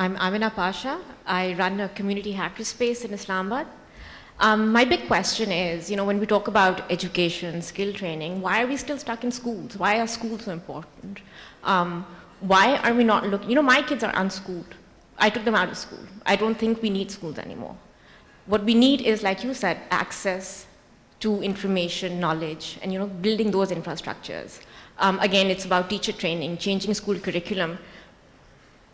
I'm Amina Pasha. I run a community hackerspace in Islamabad. My big question is, when we talk about education, skill training, why are we still stuck in schools? Why are schools so important? Why are we not looking, my kids are unschooled. I took them out of school. I don't think we need schools anymore. What we need is, like you said, access to information, knowledge, and building those infrastructures. Again, it's about teacher training, changing school curriculum.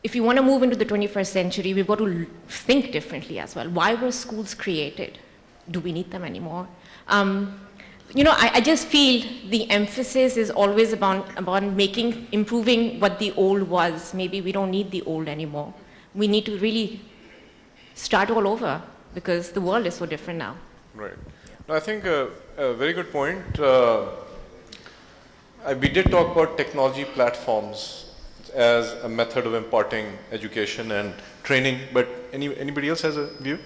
If you want to move into the 21st century, we've got to think differently as well. Why were schools created? Do we need them anymore? I just feel the emphasis is always about improving what the old was. Maybe we don't need the old anymore. We need to really start all over because the world is so different now. Right. No, I think a very good point. We did talk about technology platforms as a method of imparting education and training, but anybody else has a view?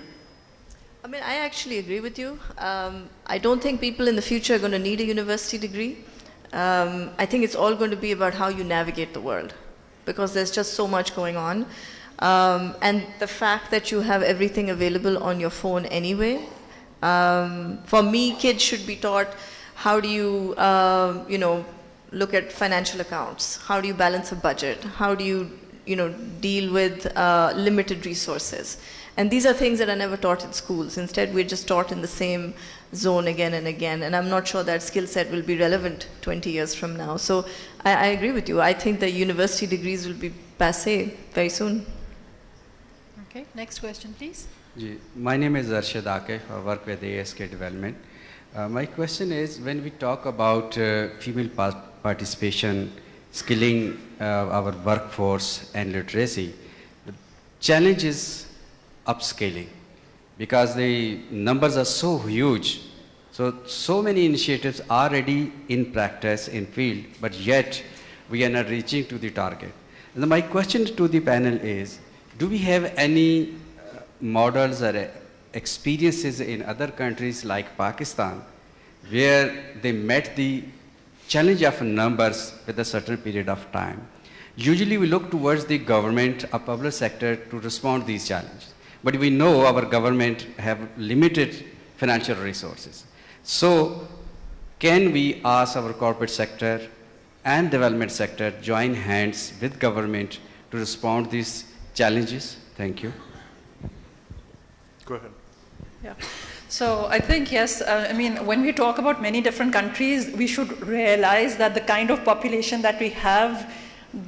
I mean, I actually agree with you. I don't think people in the future are going to need a university degree. I think it's all going to be about how you navigate the world because there's just so much going on. And the fact that you have everything available on your phone anyway. For me, kids should be taught how do you, look at financial accounts. How do you balance a budget? How do you, deal with limited resources? And these are things that are never taught in schools. Instead, we're just taught in the same zone again and again. And I'm not sure that skill set will be relevant 20 years from now. So I agree with you. I think the university degrees will be passé very soon. Okay, next question, please. My name is Arshad Akif. I work with ASK Development. My question is, when we talk about female participation, skilling our workforce and literacy, the challenge is upscaling because the numbers are so huge. So many initiatives are already in practice in field, but yet we are not reaching to the target. And my question to the panel is, do we have any models or experiences in other countries like Pakistan where they met the challenge of numbers with a certain period of time? Usually we look towards the government or public sector to respond to these challenges. But we know our government have limited financial resources. So can we ask our corporate sector and development sector join hands with government to respond to these challenges? Thank you. Go ahead. Yeah. So I think, yes, when we talk about many different countries, we should realize that the kind of population that we have,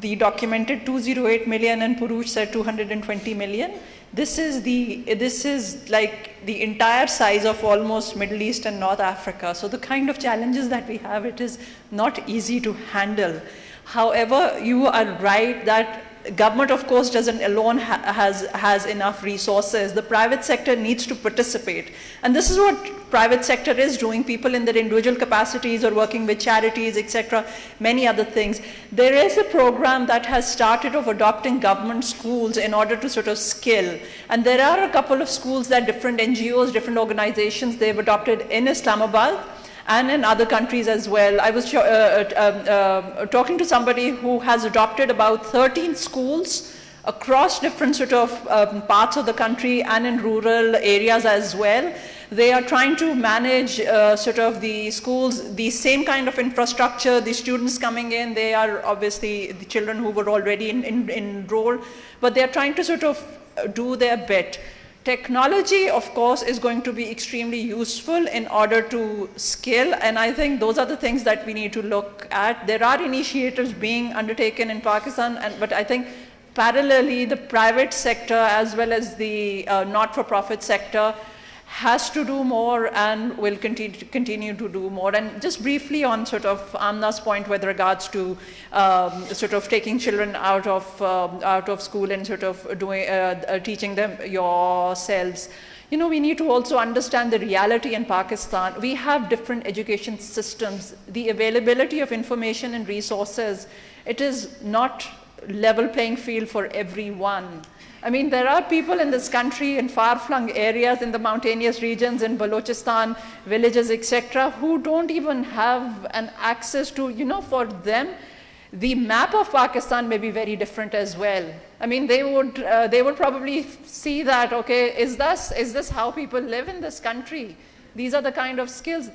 the documented 208 million and Purush said 220 million, this is like the entire size of almost Middle East and North Africa. So the kind of challenges that we have, it is not easy to handle. However, you are right that government, of course, doesn't alone has enough resources. The private sector needs to participate. And this is what private sector is doing, people in their individual capacities or working with charities, etc., many other things. There is a program that has started of adopting government schools in order to sort of skill. And there are a couple of schools that different NGOs, different organizations, they've adopted in Islamabad and in other countries as well. I was talking to somebody who has adopted about 13 schools across different sort of parts of the country and in rural areas as well. They are trying to manage sort of the schools, the same kind of infrastructure, the students coming in, they are obviously the children who were already enrolled, but they are trying to sort of do their bit. Technology, of course, is going to be extremely useful in order to skill, and I think those are the things that we need to look at. There are initiatives being undertaken in Pakistan, but I think parallelly the private sector as well as the not-for-profit sector has to do more and will continue to do more. And just briefly on sort of Amna's point with regards to sort of taking children out of school and sort of doing teaching them yourselves. We need to also understand the reality in Pakistan. We have different education systems. The availability of information and resources, it is not level playing field for everyone. I mean, there are people in this country in far-flung areas, in the mountainous regions, in Balochistan, villages, etc., who don't even have an access to, for them, the map of Pakistan may be very different as well. I mean, they would probably see that, okay, is this how people live in this country? These are the kind of skills.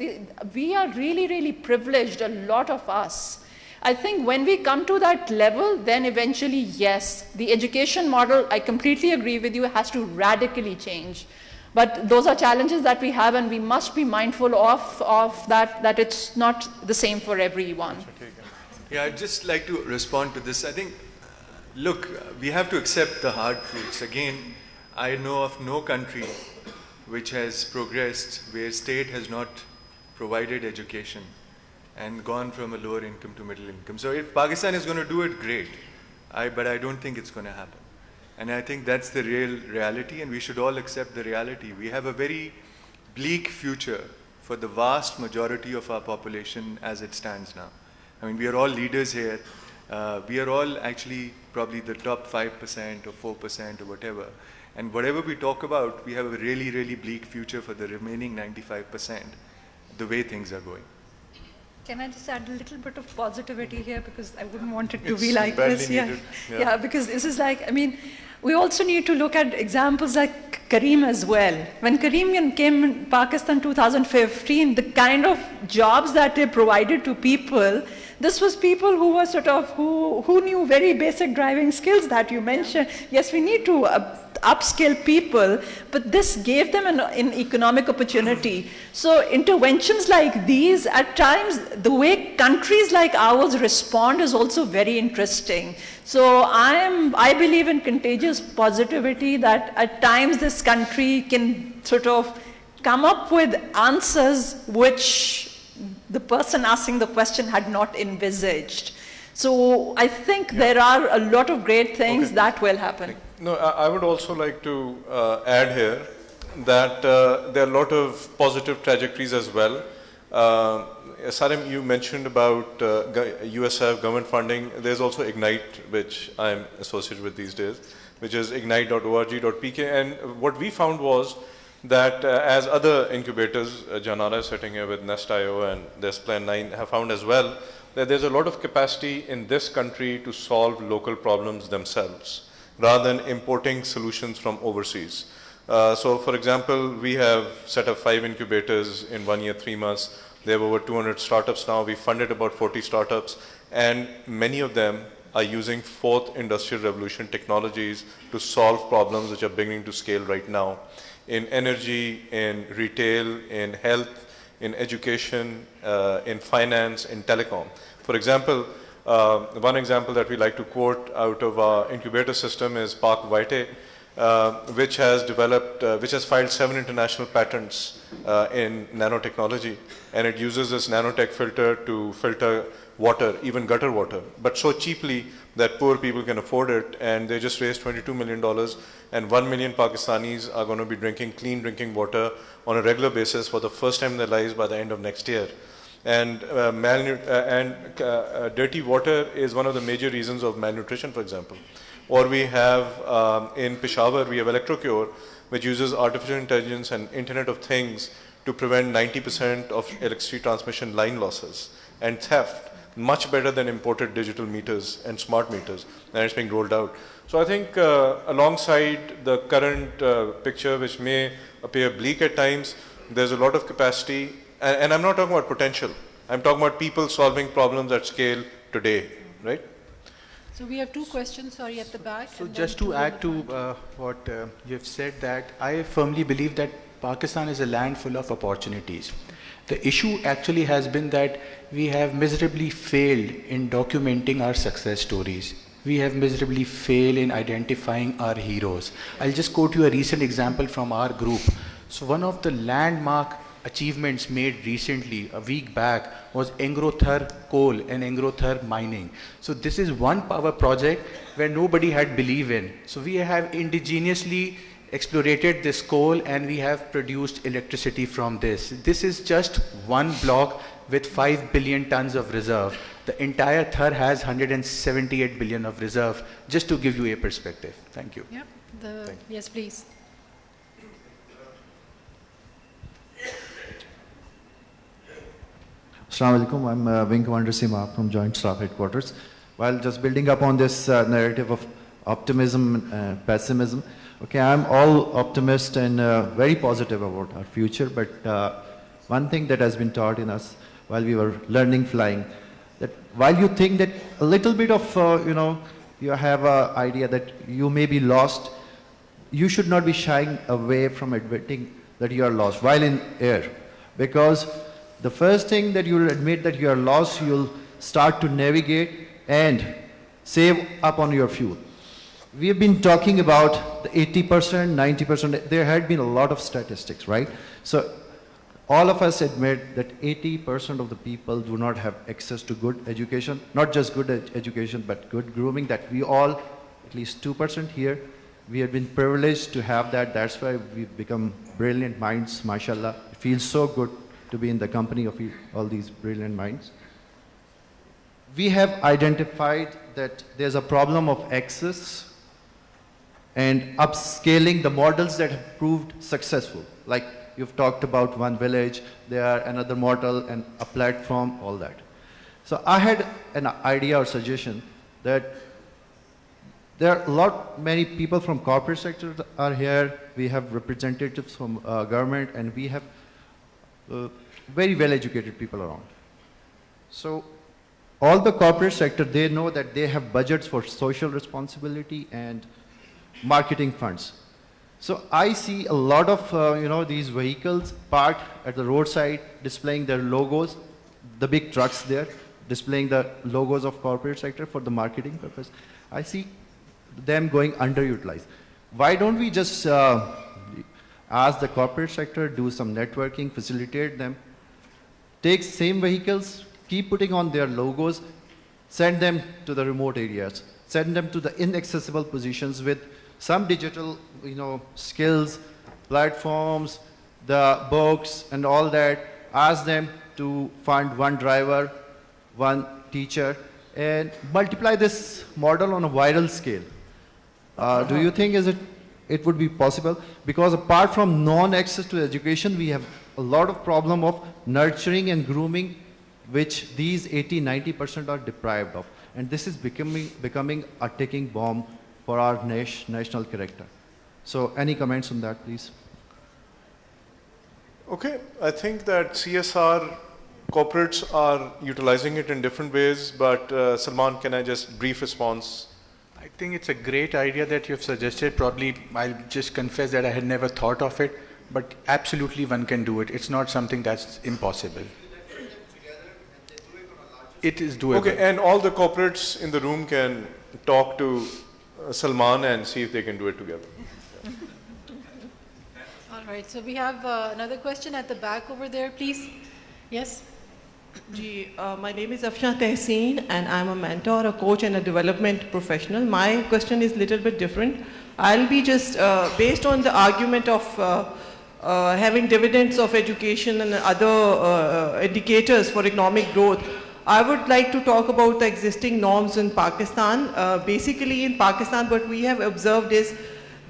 We are really, really privileged, a lot of us. I think when we come to that level, then eventually, yes, the education model, I completely agree with you, has to radically change. But those are challenges that we have, and we must be mindful of that it's not the same for everyone. Yeah, I'd just like to respond to this. I think, look, we have to accept the hard truths. Again, I know of no country which has progressed where state has not provided education and gone from a lower income to middle income. So if Pakistan is going to do it, great. But I don't think it's going to happen. And I think that's the real reality, and we should all accept the reality. We have a very bleak future for the vast majority of our population as it stands now. I mean, we are all leaders here. We are all actually probably the top 5% or 4% or whatever. And whatever we talk about, we have a really, really bleak future for the remaining 95%, the way things are going. Can I just add a little bit of positivity here, because I wouldn't want it to It's be like badly this. needed. Yeah, because this is like, I mean, we also need to look at examples like Kareem as well. When Kareem came in Pakistan 2015, the kind of jobs that they provided to people, this was people who were sort of, who knew very basic driving skills that you mentioned. Yes, we need to upskill people, but this gave them an economic opportunity. So interventions like these, at times, the way countries like ours respond is also very interesting. So I believe in contagious positivity, that at times this country can sort of come up with answers which the person asking the question had not envisaged. So I think there are a lot of great things that will happen. No, I would also like to add here that there are a lot of positive trajectories as well. Sarim, you mentioned about USF government funding. There's also Ignite, which I'm associated with these days, which is ignite.org.pk. And what we found was that as other incubators, Janara is sitting here with Nest.io and there's Plan 9 have found as well, that there's a lot of capacity in this country to solve local problems themselves, rather than importing solutions from overseas. So for example, we have set up 5 incubators in 1 year, 3 months. They have over 200 startups now. We funded about 40 startups, and many of them are using 4th industrial revolution technologies to solve problems which are beginning to scale right now in energy, in retail, in health, in education, in finance, in telecom. For example, one example that we like to quote out of our incubator system is Park Vitae, which has filed 7 international patents in nanotechnology, and it uses this nanotech filter to filter water, even gutter water, but so cheaply that poor people can afford it. And they just raised $22 million, and 1 million Pakistanis are going to be drinking clean drinking water on a regular basis for the first time in their lives by the end of next year. And dirty water is one of the major reasons of malnutrition, for example. Or we have in Peshawar, we have Electrocure, which uses artificial intelligence and Internet of Things to prevent 90% of electricity transmission line losses and theft, much better than imported digital meters and smart meters, and it's being rolled out. So I think alongside the current picture, which may appear bleak at times, there's a lot of capacity, and I'm not talking about potential, I'm talking about people solving problems at scale today, right? So we have 2 questions, sorry, at the back. So just to add to what you have said, that I firmly believe that Pakistan is a land full of opportunities. The issue actually has been that we have miserably failed in documenting our success stories. We have miserably failed in identifying our heroes. I'll just quote you a recent example from our group. So one of the landmark achievements made recently, a week back, was Engrothar coal and Engrothar mining. So this is one power project where nobody had believed in. So we have indigenously explorated this coal and we have produced electricity from this. This is just one block with 5 billion tons of reserve. The entire Thar has 178 billion of reserve, just to give you a perspective. Thank you. Yep. Yes, please. Assalamu alaikum. I'm Wing Commander Sima from Joint Staff Headquarters. while just building up on this narrative of optimism and pessimism, okay, I'm all optimist and very positive about our future, but one thing that has been taught in us while we were learning flying, that while you think that a little bit of, you have an idea that you may be lost, you should not be shying away from admitting that you are lost while in air. Because the first thing that you will admit that you are lost, you'll start to navigate and save up on your fuel. We have been talking about the 80%, 90%, there had been a lot of statistics, right? So all of us admit that 80% of the people do not have access to good education, not just good education, but good grooming, that we all, at least 2% here, we have been privileged to have that. That's why we've become brilliant minds, mashallah. It feels so good to be in the company of all these brilliant minds. We have identified that there's a problem of access and upscaling the models that have proved successful. Like you've talked about one village, there another model and a platform, all that. So I had an idea or suggestion that there are many people from corporate sector are here. We have representatives from government, and we have very well-educated people around. So all the corporate sector, they know that they have budgets for social responsibility and marketing funds. So I see a lot of these vehicles parked at the roadside, displaying their logos, the big trucks there, displaying the logos of corporate sector for the marketing purpose. I see them going underutilized. Why don't we just ask the corporate sector, do some networking, facilitate them, take same vehicles, keep putting on their logos, send them to the remote areas, send them to the inaccessible positions with some digital skills, platforms, the books and all that, ask them to find one driver, one teacher, and multiply this model on a viral scale. Do you think it would be possible? Because apart from non-access to education, we have a lot of problem of nurturing and grooming, which these 80–90% are deprived of. And this is becoming a ticking bomb for our national character. So any comments on that, please? Okay, I think that CSR corporates are utilizing it in different ways, but Salman, can I just brief response? I think it's a great idea that you've suggested. Probably I'll just confess that I had never thought of it, but absolutely one can do it. It's not something that's impossible. It is doable. Okay, and all the corporates in the room can talk to Salman and see if they can do it together. All right, so we have another question at the back over there, please. Yes? My name is Afshan Tehseen, and I'm a mentor, a coach, and a development professional. My question is a little bit different. I'll be just based on the argument of having dividends of education and other indicators for economic growth. I would like to talk about the existing norms in Pakistan. Basically, in Pakistan, what we have observed is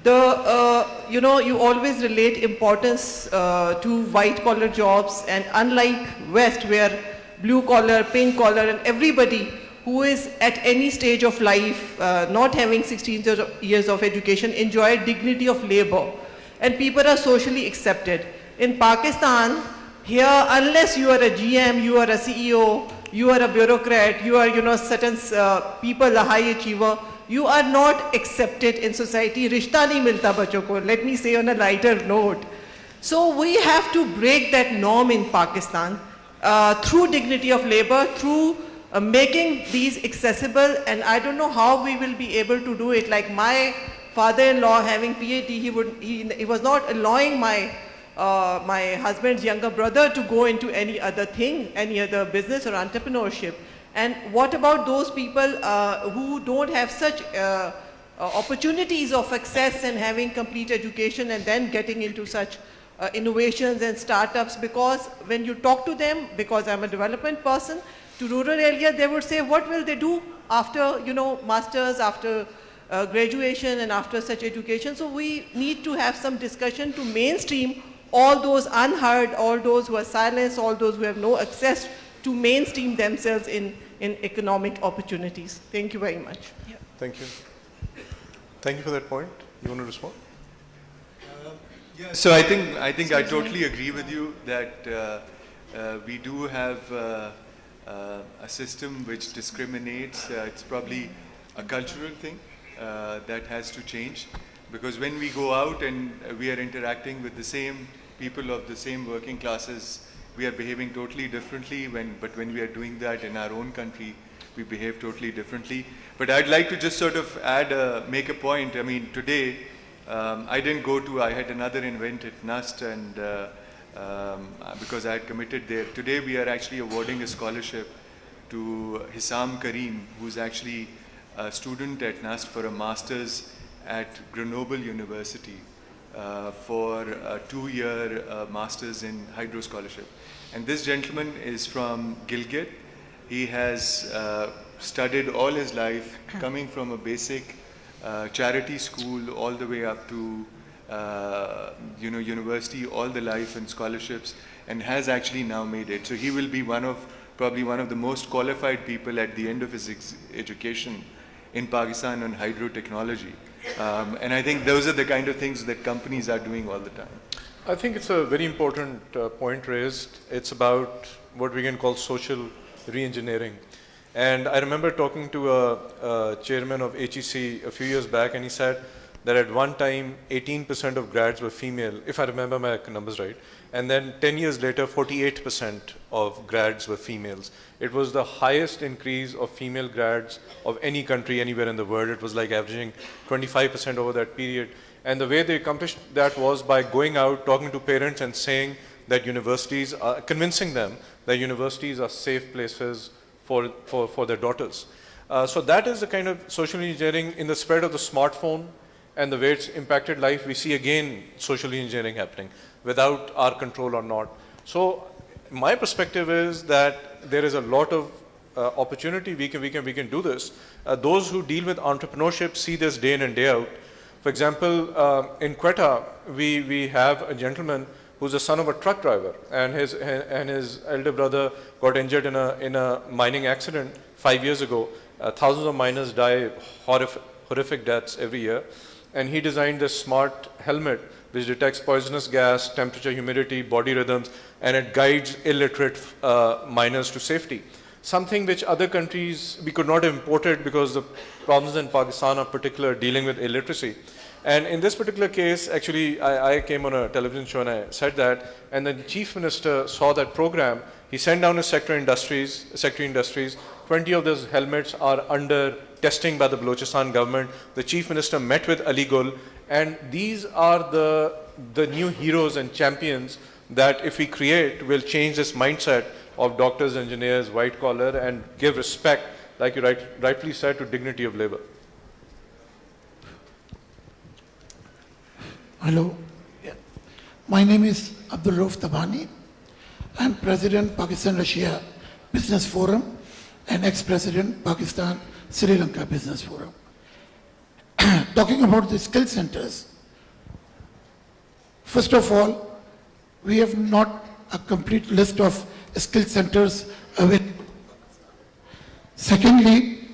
you always relate importance to white-collar jobs, and unlike West, where blue-collar, pink-collar, and everybody who is at any stage of life, not having 16 years of education, enjoy dignity of labor, and people are socially accepted. In Pakistan, here, unless you are a GM, you are a CEO, you are a bureaucrat, you are certain people, a high achiever, you are not accepted in society. Rishta nahi milta bachon ko. Let me say on a lighter note. So we have to break that norm in Pakistan through dignity of labor, through making these accessible, and I don't know how we will be able to do it. Like my father-in-law having PhD, he was not allowing my husband's younger brother to go into any other thing, any other business or entrepreneurship. And what about those people who don't have such opportunities of access and having complete education and then getting into such innovations and startups? Because when you talk to them, because I'm a development person, to rural area, they would say, what will they do after, masters, after graduation and after such education? So we need to have some discussion to mainstream all those unheard, all those who are silenced, all those who have no access to mainstream themselves in in economic opportunities. Thank you very much. Yeah. Thank you. Thank you for that point. You want to respond? Yeah, so I think I totally agree with you that we do have a system which discriminates. It's probably a cultural thing that has to change, because when we go out and we are interacting with the same people of the same working classes, we are behaving totally differently. But when we are doing that in our own country, we behave totally differently. But I'd like to just sort of make a point. I mean, today, I had another event at NUST, and because I had committed there. Today we are actually awarding a scholarship to Hissam Kareem, who's actually a student at NUST for a master's at Grenoble University for a 2-year master's in hydro scholarship. And this gentleman is from Gilgit. He has studied all his life, coming from a basic charity school all the way up to university, all the life and scholarships, and has actually now made it. So he will be probably one of the most qualified people at the end of his education in Pakistan on hydro technology. And I think those are the kind of things that companies are doing all the time. I think it's a very important point raised. It's about what we can call social re-engineering. And I remember talking to a chairman of HEC a few years back, and he said that at one time 18% of grads were female, if I remember my numbers right, and then 10 years later 48% of grads were females. It was the highest increase of female grads of any country anywhere in the world. It was like averaging 25% over that period. And the way they accomplished that was by going out, talking to parents and saying that universities are, convincing them that universities are safe places for their daughters. So that is the kind of social engineering. In the spread of the smartphone and the way it's impacted life, we see again social engineering happening without our control or not. So my perspective is that there is a lot of opportunity. We can do this. Those who deal with entrepreneurship see this day in and day out. For example, in Quetta, we have a gentleman who's the son of a truck driver, and his elder brother got injured in a mining accident 5 years ago. Thousands of miners die horrific deaths every year, and he designed this smart helmet which detects poisonous gas, temperature, humidity, body rhythms, and it guides illiterate miners to safety. Something which other countries we could not have imported because the problems in Pakistan are particular dealing with illiteracy. And in this particular case, actually, I came on a television show and I said that, and the chief minister saw that program. He sent down his sector industries. 20 of those helmets are under testing by the Balochistan government. The chief minister met with Ali Gul, and these are the new heroes and champions that if we create will change this mindset of doctors, engineers, white collar, and give respect, like you rightfully said, to dignity of labor. Hello. Yeah. My name is Abdul Rauf Tabani. I'm President Pakistan-Russia Business Forum and ex-President Pakistan Sri Lanka Business Forum. Talking about the skill centers, first of all, we have not a complete list of skill centers available. Secondly,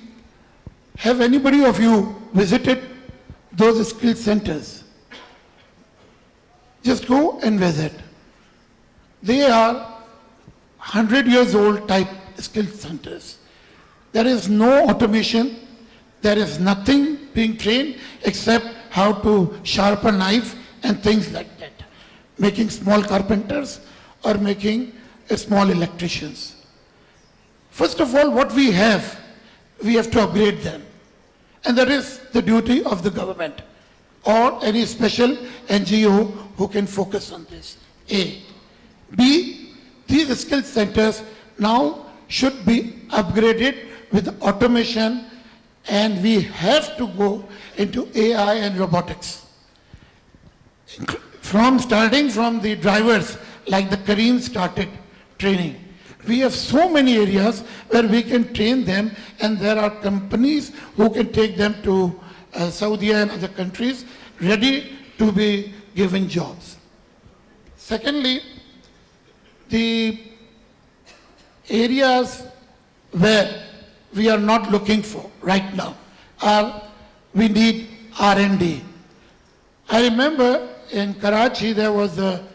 have anybody of you visited those skill centers? Just go and visit. They are 100 years old type skill centers. There is no automation. There is nothing being trained except how to sharpen a knife and things like that. Making small carpenters or making small electricians. First of all, what we have to upgrade them. And that is the duty of the government or any special NGO who can focus on this. A. B. These skill centers now should be upgraded with automation, and we have to go into AI and robotics. Starting from the drivers, like the Kareem started training. We have so many areas where we can train them, and there are companies who can take them to Saudi and other countries ready to be given jobs. Secondly, the areas where we are not looking for right now. We need R&D. I remember in Karachi there was a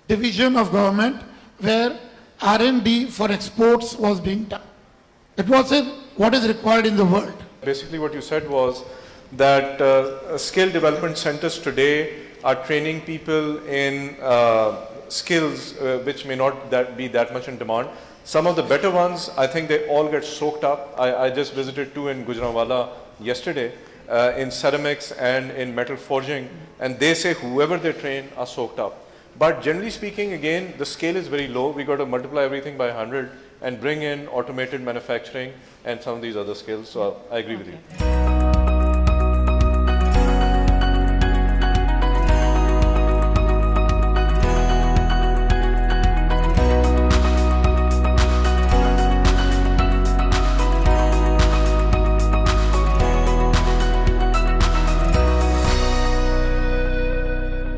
division of government where R&D for exports was being done. It was what is required in the world. Basically what you said was that skill development centers today are training people in skills which may not be that much in demand. Some of the better ones, I think they all get soaked up. I just visited two in Gujranwala yesterday in ceramics and in metal forging, and they say whoever they train are soaked up. But generally speaking, again, the scale is very low. We got to multiply everything by 100 and bring in automated manufacturing and some of these other skills. So I agree with you.